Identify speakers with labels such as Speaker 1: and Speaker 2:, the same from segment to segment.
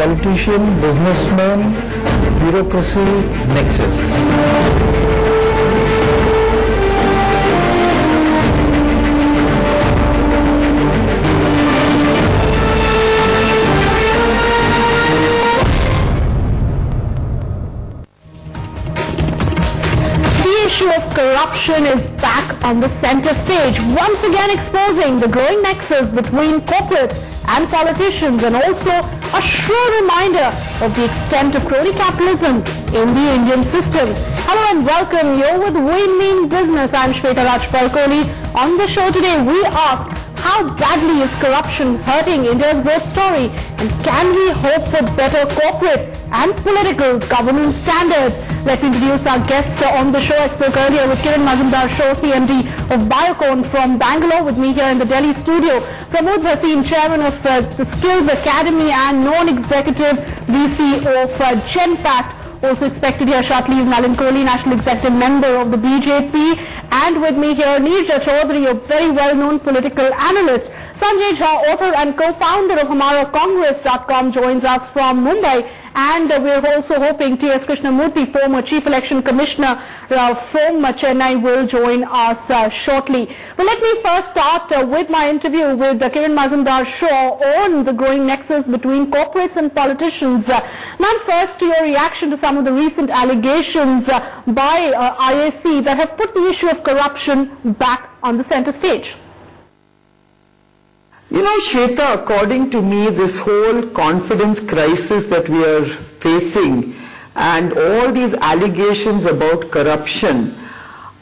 Speaker 1: politician, businessman, bureaucracy, Nexus.
Speaker 2: Corruption is back on the center stage, once again exposing the growing nexus between corporates and politicians, and also a shrewd reminder of the extent of crony capitalism in the Indian system. Hello and welcome. You're with Win-Win Business. I'm Shweta Rajpal-Kohli. On the show today, we ask, how badly is corruption hurting India's growth story? And can we hope for better corporate and political governance standards? Let me introduce our guests on the show. I spoke earlier with Kiran Mazumdar-Shaw, CMD of Biocon from Bangalore, with me here in the Delhi studio. Pramod Bhasin, Chairman of the Skills Academy and non-executive VC of GenPact. Also expected here shortly is Nalin Kohli, National Executive Member of the BJP. And with me here, Neerja Chaudhary, a very well-known political analyst. Sanjay Jha, author and co-founder of HamaraCongress.com, joins us from Mumbai. And we're also hoping T.S. Krishnamurthy, former Chief Election Commissioner from Chennai, will join us shortly. But let me first start with my interview with Kiran Mazumdar-Shaw on the growing nexus between corporates and politicians. Now, first to your reaction to some of the recent allegations by IAC that have put the issue of corruption back on the center stage.
Speaker 3: You know, Shweta, according to me, this whole confidence crisis that we are facing and all these allegations about corruption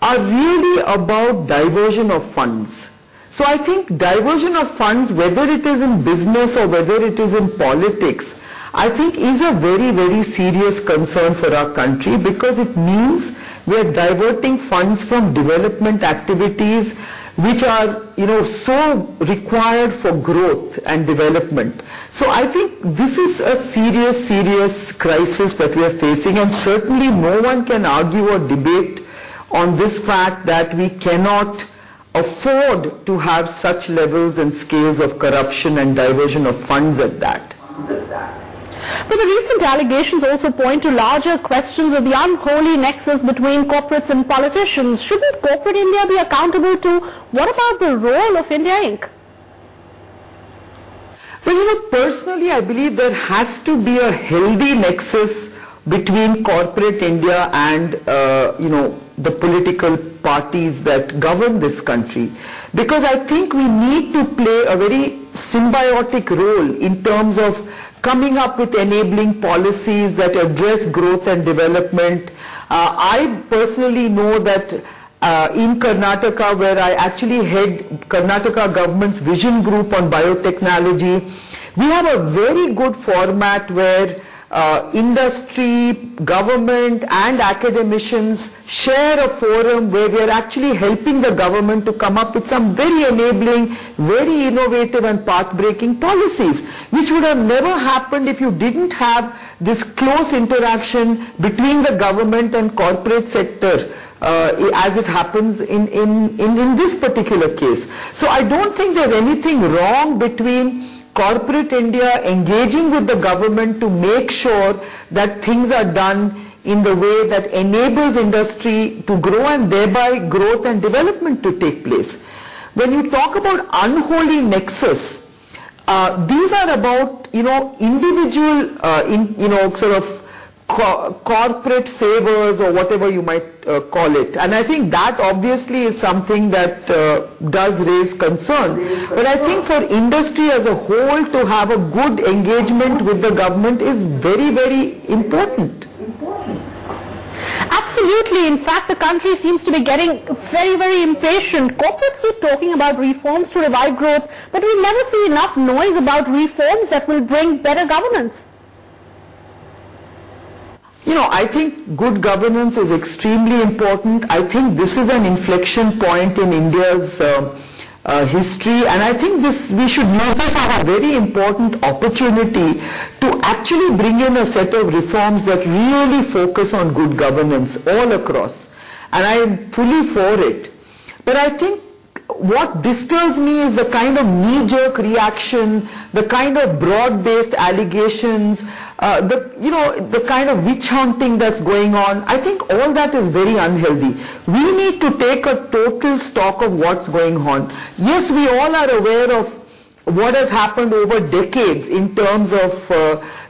Speaker 3: are really about diversion of funds. So I think diversion of funds, whether it is in business or whether it is in politics, I think is a very, very serious concern for our country, because it means we are diverting funds from development activities which are, you know, so required for growth and development. So I think this is a serious, serious crisis that we are facing, and certainly no one can argue or debate on this fact that we cannot afford to have such levels and scales of corruption and diversion of funds at that.
Speaker 2: But the recent allegations also point to larger questions of the unholy nexus between corporates and politicians. Shouldn't corporate India be accountable to? What about the role of India Inc.?
Speaker 3: Well, you know, personally, I believe there has to be a healthy nexus between corporate India and, you know, the political parties that govern this country. Because I think we need to play a very symbiotic role in terms of coming up with enabling policies that address growth and development. I personally know that in Karnataka, where I actually head Karnataka government's vision group on biotechnology, we have a very good format where industry, government and academicians share a forum where we are actually helping the government to come up with some very enabling, very innovative and path-breaking policies, which would have never happened if you didn't have this close interaction between the government and corporate sector as it happens in this particular case. So I don't think there's anything wrong between corporate India engaging with the government to make sure that things are done in the way that enables industry to grow and thereby growth and development to take place. When you talk about unholy nexus, these are about, you know, individual, you know, sort of corporate favors or whatever you might call it. And I think that obviously is something that does raise concern. But I think for industry as a whole to have a good engagement with the government is very, very important.
Speaker 2: Absolutely. In fact, the country seems to be getting very, very impatient. Corporates keep talking about reforms to revive growth, but we never see enough noise about reforms that will bring better governance.
Speaker 3: You know, I think good governance is extremely important. I think this is an inflection point in India's history, and I think we should use this as a very important opportunity to actually bring in a set of reforms that really focus on good governance all across. And I am fully for it. But I think what disturbs me is the kind of knee-jerk reaction, the kind of broad-based allegations, the kind of witch hunting that's going on. I think all that is very unhealthy. We need to take a total stock of what's going on. Yes, we all are aware of what has happened over decades in terms of,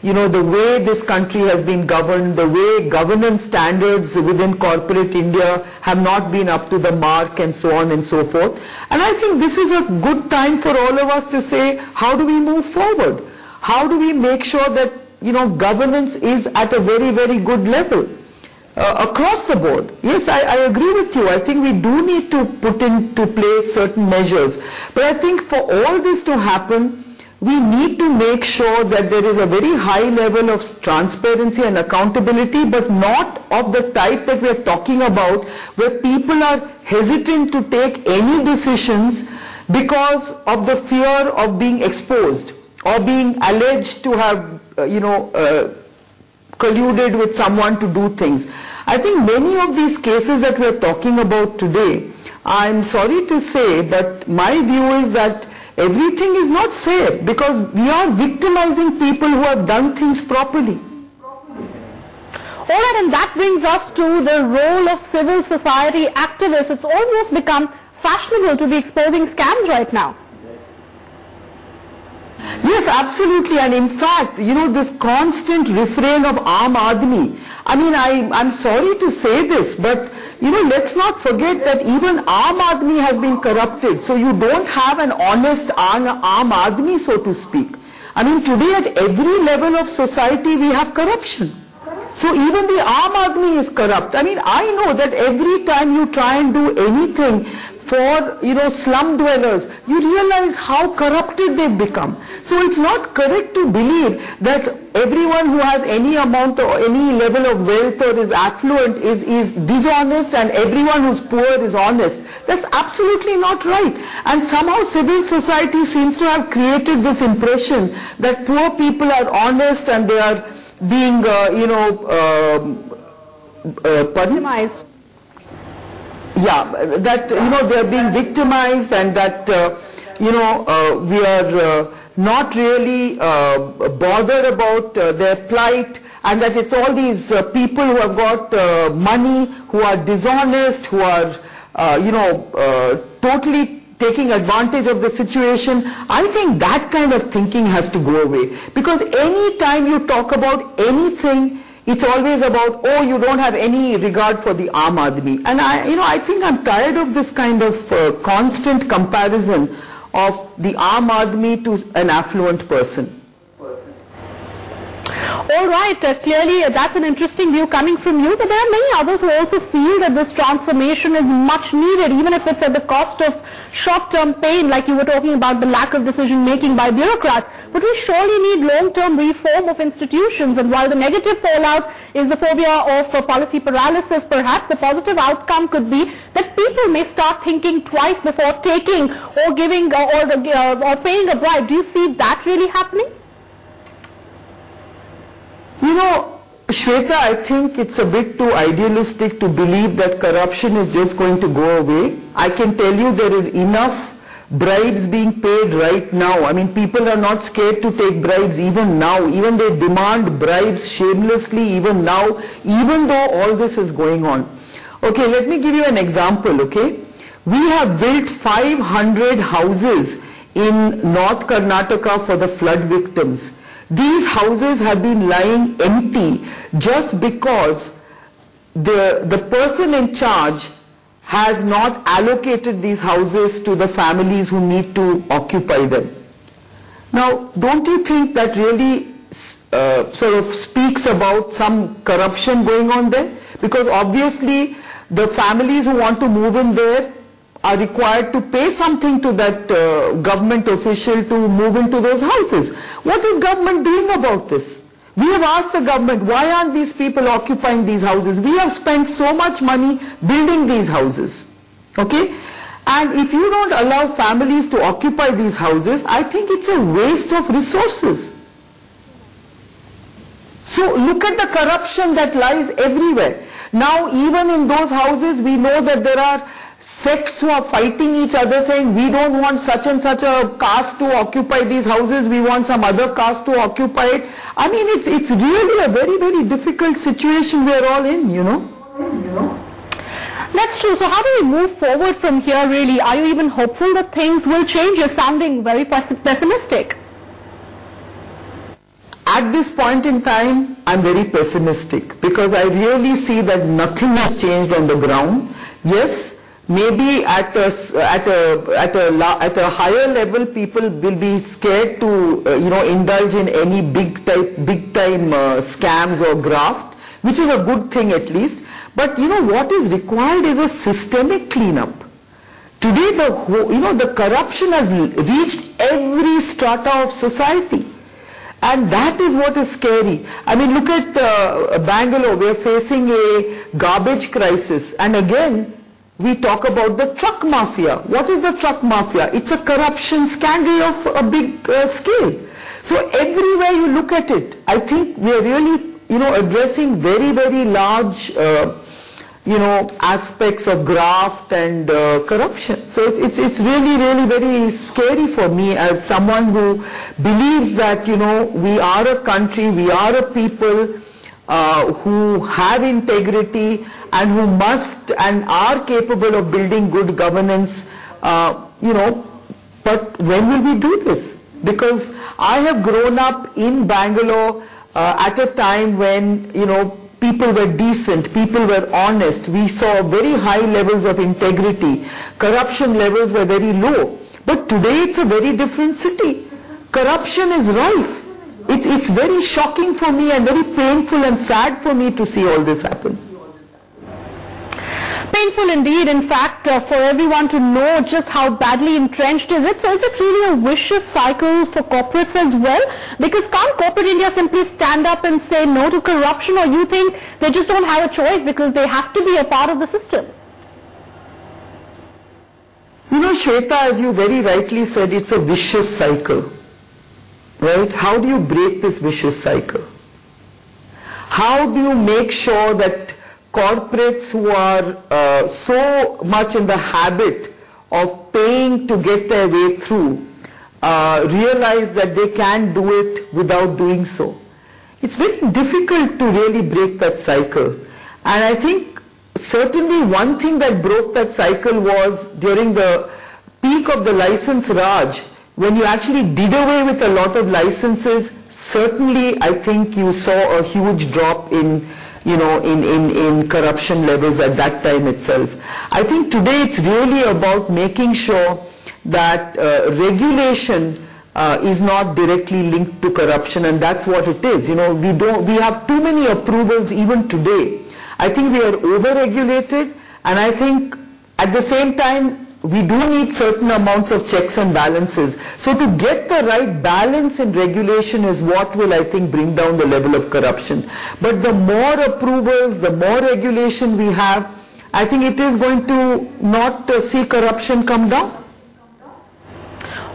Speaker 3: the way this country has been governed, the way governance standards within corporate India have not been up to the mark, and so on and so forth. And I think this is a good time for all of us to say, how do we move forward? How do we make sure that, governance is at a very, very good level? Across the board. Yes, I agree with you. I think we do need to put into place certain measures. But I think for all this to happen, we need to make sure that there is a very high level of transparency and accountability, but not of the type that we are talking about, where people are hesitant to take any decisions because of the fear of being exposed or being alleged to have, colluded with someone to do things. I think many of these cases that we are talking about today, I'm sorry to say, but my view is that everything is not fair, because we are victimizing people who have done things properly.
Speaker 2: All right, and that brings us to the role of civil society activists. It's almost become fashionable to be exposing scams right now.
Speaker 3: Yes, absolutely. And in fact, this constant refrain of Aam Aadmi, I'm sorry to say this, but let's not forget that even Aam Aadmi has been corrupted. So you don't have an honest Aam Aadmi, so to speak. Today at every level of society we have corruption. So even the Aam Aadmi is corrupt. I know that every time you try and do anything for, slum dwellers, you realize how corrupted they've become. So it's not correct to believe that everyone who has any amount or any level of wealth or is affluent is dishonest, and everyone who's poor is honest. That's absolutely not right. And somehow civil society seems to have created this impression that poor people are honest and they are being,
Speaker 2: Victimized.
Speaker 3: Yeah, that, they are being victimized, and that, we are not really bothered about their plight, and that it's all these people who have got money, who are dishonest, who are, totally taking advantage of the situation. I think that kind of thinking has to go away, because any time you talk about anything, it's always about, oh, you don't have any regard for the Aam Aadmi. And I think I'm tired of this kind of constant comparison of the Aam Aadmi to an affluent person.
Speaker 2: All right, clearly that's an interesting view coming from you, but there are many others who also feel that this transformation is much needed, even if it's at the cost of short-term pain, like you were talking about the lack of decision-making by bureaucrats. But we surely need long-term reform of institutions, and while the negative fallout is the phobia of policy paralysis, perhaps the positive outcome could be that people may start thinking twice before taking or giving or paying a bribe. Do you see that really happening?
Speaker 3: Shweta, I think it's a bit too idealistic to believe that corruption is just going to go away. I can tell you there is enough bribes being paid right now. People are not scared to take bribes even now. Even they demand bribes shamelessly even now, even though all this is going on. Okay, let me give you an example, okay? We have built 500 houses in North Karnataka for the flood victims. These houses have been lying empty just because the person in charge has not allocated these houses to the families who need to occupy them. Now, don't you think that really sort of speaks about some corruption going on there? Because obviously the families who want to move in there are required to pay something to that government official to move into those houses. What is government doing about this? We have asked the government, why aren't these people occupying these houses? We have spent so much money building these houses. Okay? And if you don't allow families to occupy these houses, I think it's a waste of resources. So look at the corruption that lies everywhere. Now even in those houses we know that there are sects who are fighting each other saying we don't want such and such a caste to occupy these houses, we want some other caste to occupy it. I mean, it's really a very, very difficult situation we are all in, you know.
Speaker 2: That's true. So how do we move forward from here really? Are you even hopeful that things will change? You're sounding very pessimistic.
Speaker 3: At this point in time, I'm very pessimistic because I really see that nothing has changed on the ground. Yes, maybe at a higher level, people will be scared to indulge in any big time scams or graft, which is a good thing at least. But what is required is a systemic cleanup. Today, the corruption has reached every strata of society. And that is what is scary. I mean, look at Bangalore. We are facing a garbage crisis. And again, we talk about the truck mafia. What is the truck mafia? It's a corruption scandal of a big scale. So everywhere you look at it, I think we are really, addressing very, very large, aspects of graft and corruption. So it's really, really very scary for me as someone who believes that, we are a country, we are a people who have integrity and who must and are capable of building good governance, but when will we do this? Because I have grown up in Bangalore at a time when, people were decent, people were honest, we saw very high levels of integrity, corruption levels were very low. But today it's a very different city. Corruption is rife. It's very shocking for me and very painful and sad for me to see all this happen.
Speaker 2: Painful indeed, in fact, for everyone to know just how badly entrenched is it. So is it really a vicious cycle for corporates as well? Because can't corporate India simply stand up and say no to corruption, or you think they just don't have a choice because they have to be a part of the system?
Speaker 3: Shweta, as you very rightly said, it's a vicious cycle. Right? How do you break this vicious cycle? How do you make sure that corporates who are so much in the habit of paying to get their way through realize that they can do it without doing so? It's very difficult to really break that cycle. And I think certainly one thing that broke that cycle was during the peak of the license Raj, when you actually did away with a lot of licenses. Certainly I think you saw a huge drop in corruption levels at that time itself. I think today it's really about making sure that regulation is not directly linked to corruption, and that's what it is. We have too many approvals even today. I think we are over-regulated, and I think at the same time we do need certain amounts of checks and balances. So to get the right balance in regulation is what will, I think, bring down the level of corruption. But the more approvals, the more regulation we have, I think it is going to not see corruption come down.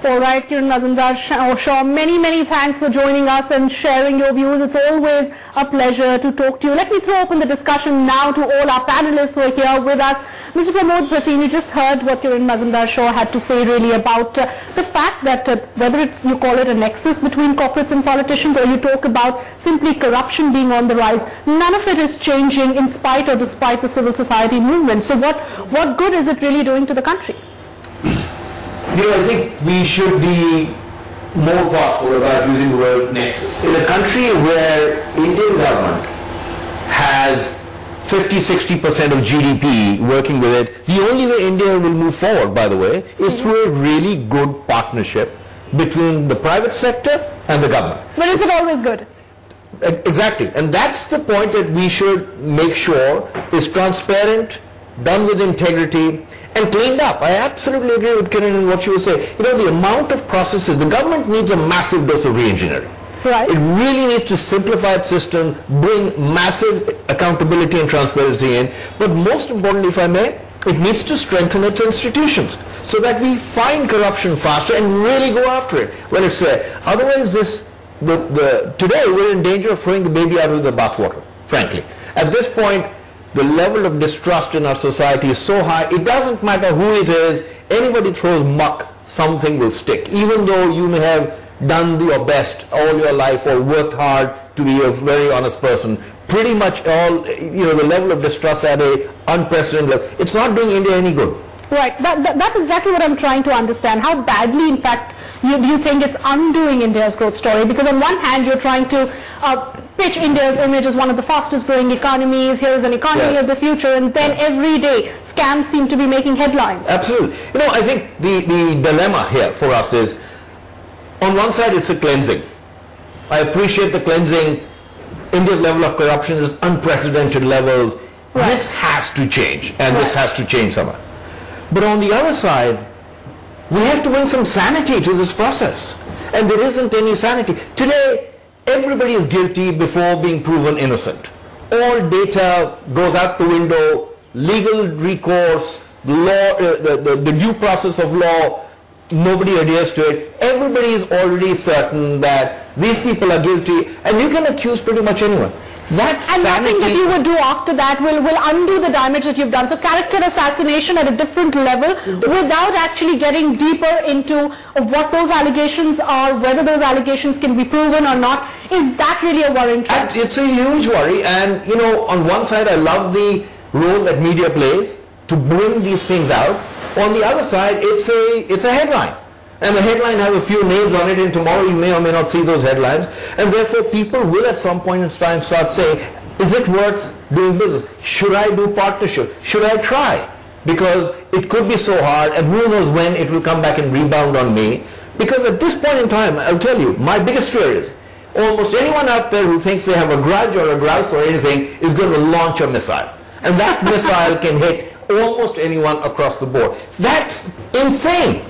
Speaker 2: All right, Kiran Mazumdar-Shaw, many thanks for joining us and sharing your views. It's always a pleasure to talk to you. Let me throw open the discussion now to all our panelists who are here with us. Mr. Pramod Prasin, you just heard what Kiran Mazumdar-Shaw had to say really about the fact that whether it's you call it a nexus between corporates and politicians, or you talk about simply corruption being on the rise, none of it is changing in spite or despite the civil society movement. So what good is it really doing to the country?
Speaker 4: I think we should be more thoughtful about using the word nexus. In a country where Indian government has 50-60% of GDP working with it, the only way India will move forward, by the way, is through a really good partnership between the private sector and the government.
Speaker 2: But is it always good?
Speaker 4: Exactly. And that's the point that we should make sure is transparent, done with integrity, and cleaned up. I absolutely agree with Kiran in what she was saying. The amount of processes, the government needs a massive dose of re-engineering.
Speaker 2: Right.
Speaker 4: It really needs to simplify its system, bring massive accountability and transparency in, but most importantly, if I may, it needs to strengthen its institutions so that we find corruption faster and really go after it when it's there. Otherwise, today we're in danger of throwing the baby out with the bathwater, frankly. At this point, the level of distrust in our society is so high, it doesn't matter who it is, anybody throws muck, something will stick. Even though you may have done your best all your life or worked hard to be a very honest person, pretty much all, the level of distrust at a unprecedented level, it's not doing India any good.
Speaker 2: Right, that's exactly what I'm trying to understand. How badly, in fact, you think it's undoing India's growth story? Because on one hand, you're trying to pitch India's image as one of the fastest growing economies, here's an economy of the future, and then every day scams seem to be making headlines.
Speaker 4: Absolutely. I think the dilemma here for us is, on one side it's a cleansing. I appreciate the cleansing. India's level of corruption is unprecedented levels. Right. This has to change, and this has to change somewhere. But on the other side, we have to bring some sanity to this process. And there isn't any sanity. Today, everybody is guilty before being proven innocent. All data goes out the window, legal recourse, law, the due process of law, nobody adheres to it. Everybody is already certain that these people are guilty, and you can accuse pretty much anyone. That's
Speaker 2: and
Speaker 4: sanity.
Speaker 2: Nothing that you would do after that will undo the damage that you've done. So character assassination at a different level without actually getting deeper into what those allegations are, whether those allegations can be proven or not. Is that really a worrying trend?
Speaker 4: It's a huge worry, and on one side I love the role that media plays to bring these things out. On the other side, it's a headline. And the headline has a few names on it, and tomorrow you may or may not see those headlines. And therefore people will at some point in time start saying, is it worth doing business? Should I do partnership? Should I try? Because it could be so hard, and who knows when it will come back and rebound on me. Because at this point in time, I'll tell you, my biggest fear is almost anyone out there who thinks they have a grudge or a grouse or anything is going to launch a missile. And that missile can hit almost anyone across the board. That's insane.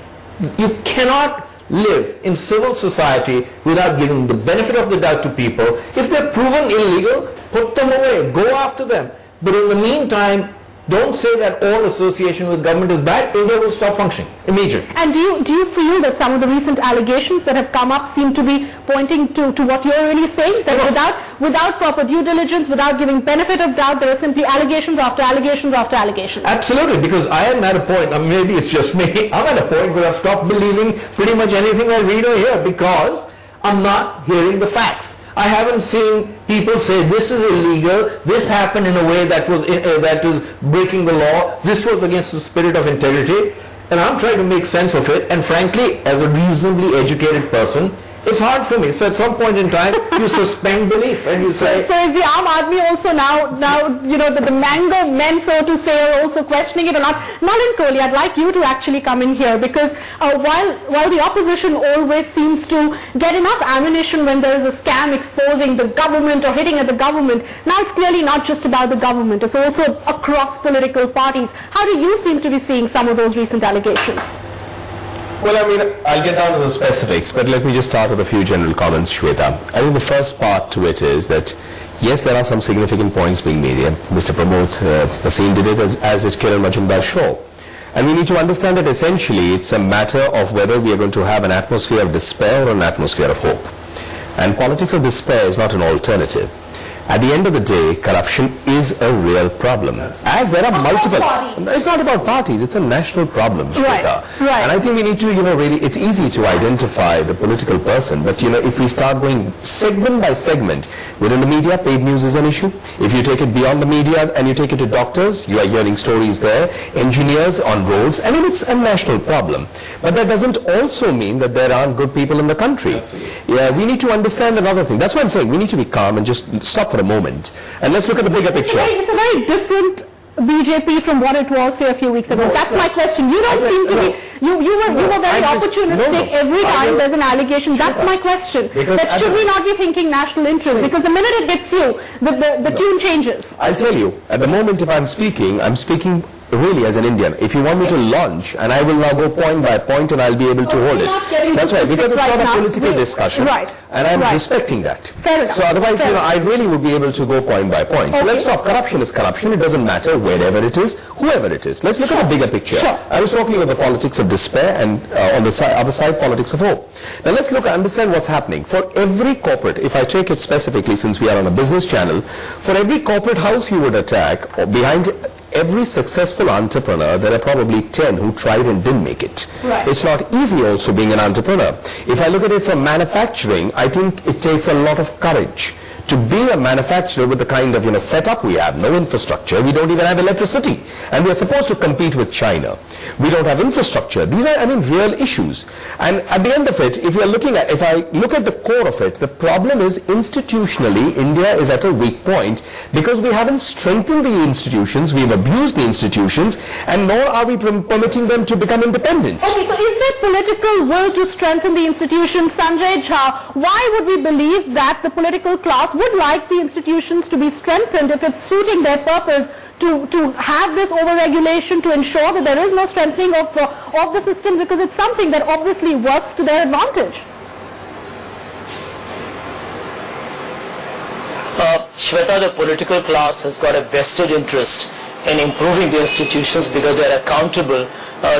Speaker 4: You cannot live in civil society without giving the benefit of the doubt to people. If they're proven illegal, put them away, go after them. But in the meantime, don't say that all association with government is bad. India will stop functioning immediately.
Speaker 2: And do you feel that some of the recent allegations that have come up seem to be pointing to what you're really saying? That without proper due diligence, without giving benefit of doubt, there are simply allegations after allegations after allegations.
Speaker 4: Absolutely, because I am at a point, maybe it's just me, I'm at a point where I've stopped believing pretty much anything I read or hear because I'm not hearing the facts. I haven't seen people say this is illegal, this happened in a way that was breaking the law, this was against the spirit of integrity, and I'm trying to make sense of it. And frankly, as a reasonably educated person, it's hard for me. So at some point in time, you suspend belief and you say...
Speaker 2: So is the Aam Aadmi also now the mango men, so to say, are also questioning it or not? Nalin Kohli, I'd like you to actually come in here because while the opposition always seems to get enough ammunition when there is a scam exposing the government or hitting at the government, now it's clearly not just about the government, it's also across political parties. How do you seem to be seeing some of those recent allegations?
Speaker 5: Well, I'll get down to the specifics, but let me just start with a few general comments, Shweta. I think the first part to it is that, yes, there are some significant points being made here. Mr. Pramod Bhasin did it, as did Kiran Mazumdar-Shaw. And we need to understand that essentially it's a matter of whether we are going to have an atmosphere of despair or an atmosphere of hope. And politics of despair is not an alternative. At the end of the day, corruption is a real problem. As there are multiple... It's not about parties, it's a national problem, Shweta.
Speaker 2: Right.
Speaker 5: And I think we need to, really, it's easy to identify the political person, but, if we start going segment by segment, within the media, paid news is an issue. If you take it beyond the media and you take it to doctors, you are hearing stories there, engineers on roads. It's a national problem. But that doesn't also mean that there aren't good people in the country. Yeah, we need to understand another thing. That's why I'm saying we need to be calm and just stop for a moment. And let's look at the bigger picture.
Speaker 2: It's a very different BJP from what it was, say, a few weeks ago. That's my question. You don't seem to be... You were very opportunistic every time there's an allegation. That's my question. That should we not be thinking national interest? Because the minute it hits you, the tune changes.
Speaker 5: I'll tell you, at the moment if I'm speaking really as an Indian, if you want me to launch, and I will now go point by point and I'll be able to hold it. That's right, because it's not a political discussion, and I'm respecting that. So otherwise, I really would be able to go point by point. So let's stop. Corruption is corruption. It doesn't matter wherever it is, whoever it is. Let's look at the bigger picture. I was talking about the politics of despair, and on the other side, politics of hope. Now let's understand what's happening. For every corporate, if I take it specifically, since we are on a business channel, for every corporate house you would attack, or behind every successful entrepreneur, there are probably 10 who tried and didn't make it. It's not easy also being an entrepreneur. If I look at it from manufacturing, I think it takes a lot of courage to be a manufacturer with the kind of setup we have. No infrastructure, we don't even have electricity, and we are supposed to compete with China. We don't have infrastructure. These are, real issues. And at the end of it, if I look at the core of it, the problem is institutionally India is at a weak point, because we haven't strengthened the institutions, we've abused the institutions, and nor are we permitting them to become independent.
Speaker 2: Okay, so is there political will to strengthen the institutions? Sanjay Jha, why would we believe that the political class would like the institutions to be strengthened if it's suiting their purpose to have this over-regulation to ensure that there is no strengthening of the system, because it's something that obviously works to their advantage?
Speaker 6: Shweta, the political class has got a vested interest in improving the institutions because they are accountable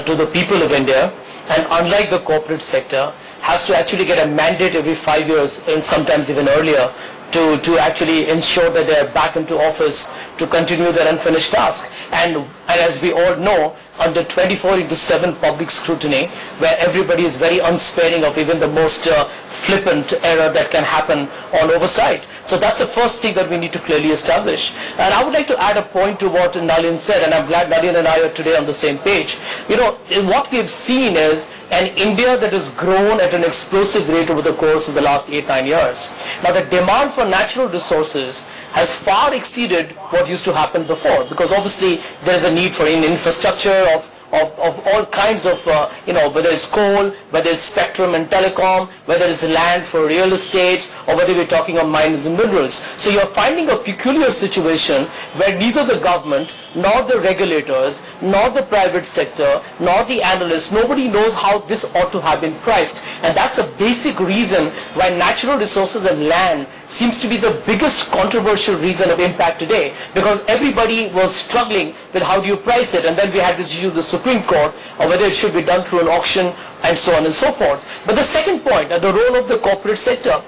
Speaker 6: to the people of India, and unlike the corporate sector, has to actually get a mandate every 5 years and sometimes even earlier to actually ensure that they are back into office to continue their unfinished task. And as we all know, under 24/7 public scrutiny, where everybody is very unsparing of even the most flippant error that can happen on oversight. So that's the first thing that we need to clearly establish. And I would like to add a point to what Nalin said, and I'm glad Nalin and I are today on the same page. What we have seen is an India that has grown at an explosive rate over the course of the last 8-9 years. Now the demand for natural resources has far exceeded what used to happen before, because obviously there is a need for infrastructure of all kinds of, whether it's coal, whether it's spectrum and telecom, whether it's land for real estate, or whether we're talking of mines and minerals. So you're finding a peculiar situation where neither the government, nor the regulators, nor the private sector, nor the analysts, nobody knows how this ought to have been priced. And that's a basic reason why natural resources and land seems to be the biggest controversial reason of impact today, because everybody was struggling with how do you price it, and then we had this issue of the Supreme Court, or whether it should be done through an auction, and so on and so forth. But the second point, the role of the corporate sector,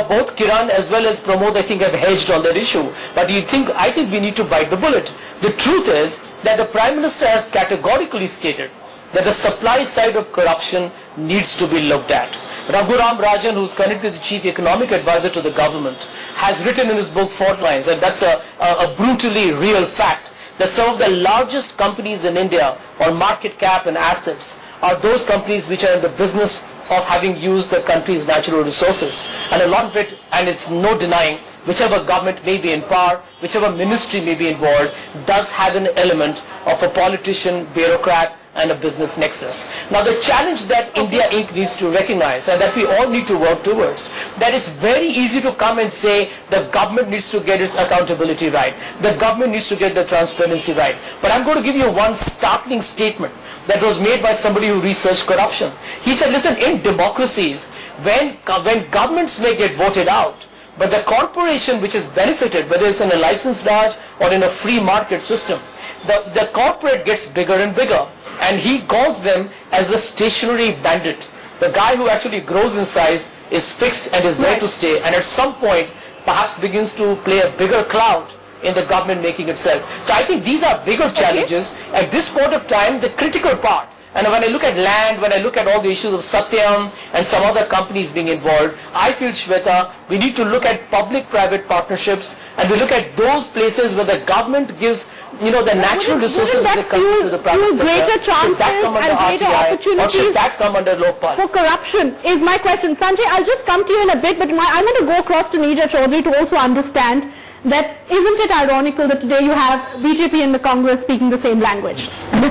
Speaker 6: both Kiran as well as Pramod, I think, have hedged on that issue. But I think we need to bite the bullet. The truth is that the Prime Minister has categorically stated that the supply side of corruption needs to be looked at. Raghuram Rajan, who's currently the Chief Economic Advisor to the government, has written in his book 4 lines, and that's a brutally real fact, that some of the largest companies in India on market cap and assets are those companies which are in the business of having used the country's natural resources. And a lot of it, and it's no denying, whichever government may be in power, whichever ministry may be involved, does have an element of a politician, bureaucrat, and a business nexus. Now the challenge that India Inc. needs to recognize, and that we all need to work towards, that it's very easy to come and say the government needs to get its accountability right, the government needs to get the transparency right. But I'm going to give you one startling statement that was made by somebody who researched corruption. He said, listen, in democracies, when governments may get voted out, but the corporation which is benefited, whether it's in a licensed Raj or in a free market system, the corporate gets bigger and bigger. And he calls them as the stationary bandit. The guy who actually grows in size is fixed and is there to stay, and at some point perhaps begins to play a bigger clout in the government making itself. So I think these are bigger challenges. At this point of time, the critical part, and when I look at land, when I look at all the issues of Satyam and some other companies being involved, I feel, Shweta, we need to look at public-private partnerships, and we look at those places where the government gives, the natural resources that come to the private sector. Should that come under RTI, or should that come under Lokpal?
Speaker 2: For corruption is my question. Sanjay, I'll just come to you in a bit, but I want to go across to Neerja Chaudhary to also understand that isn't it ironical that today you have BJP and the Congress speaking the same language? And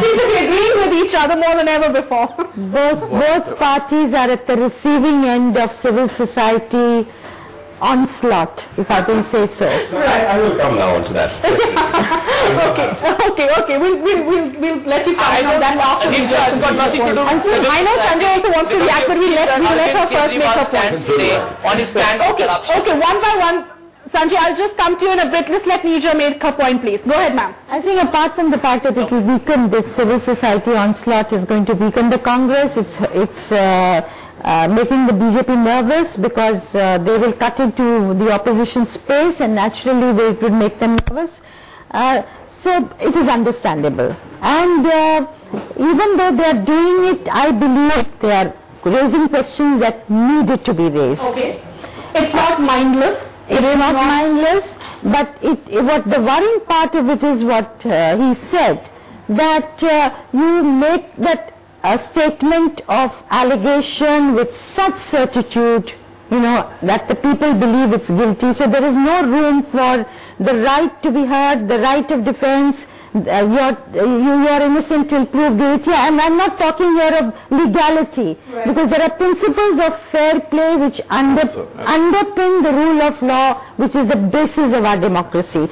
Speaker 2: seem to be agreeing with each other more than ever before.
Speaker 7: Both parties are at the receiving end of civil society onslaught, if I can say so.
Speaker 5: I will come now on to that.
Speaker 2: Okay. We'll let you comment on that after we
Speaker 6: Deeksha, it's got nothing to do with civil
Speaker 2: I know Sanjay also wants to react, but we'll let her first make her point.
Speaker 6: today on his stand on corruption.
Speaker 2: Okay, one by one. Sanjay, I'll just come to you in a bit. Let's let Neerja make her point, please. Go ahead, ma'am.
Speaker 7: I think apart from the fact that it will weaken this civil society onslaught, is going to weaken the Congress. It's making the BJP nervous because they will cut into the opposition space, and naturally it would make them nervous. So it is understandable. And even though they are doing it, I believe they are raising questions that needed to be raised.
Speaker 2: Okay. It's not mindless.
Speaker 7: It is not mindless, but what the worrying part of it is what he said, that you make that statement of allegation with such certitude, that the people believe it's guilty. So there is no room for the right to be heard, the right of defense. You are innocent till proved guilty. And I'm not talking here of legality, because there are principles of fair play which underpin the rule of law, which is the basis of our democracy.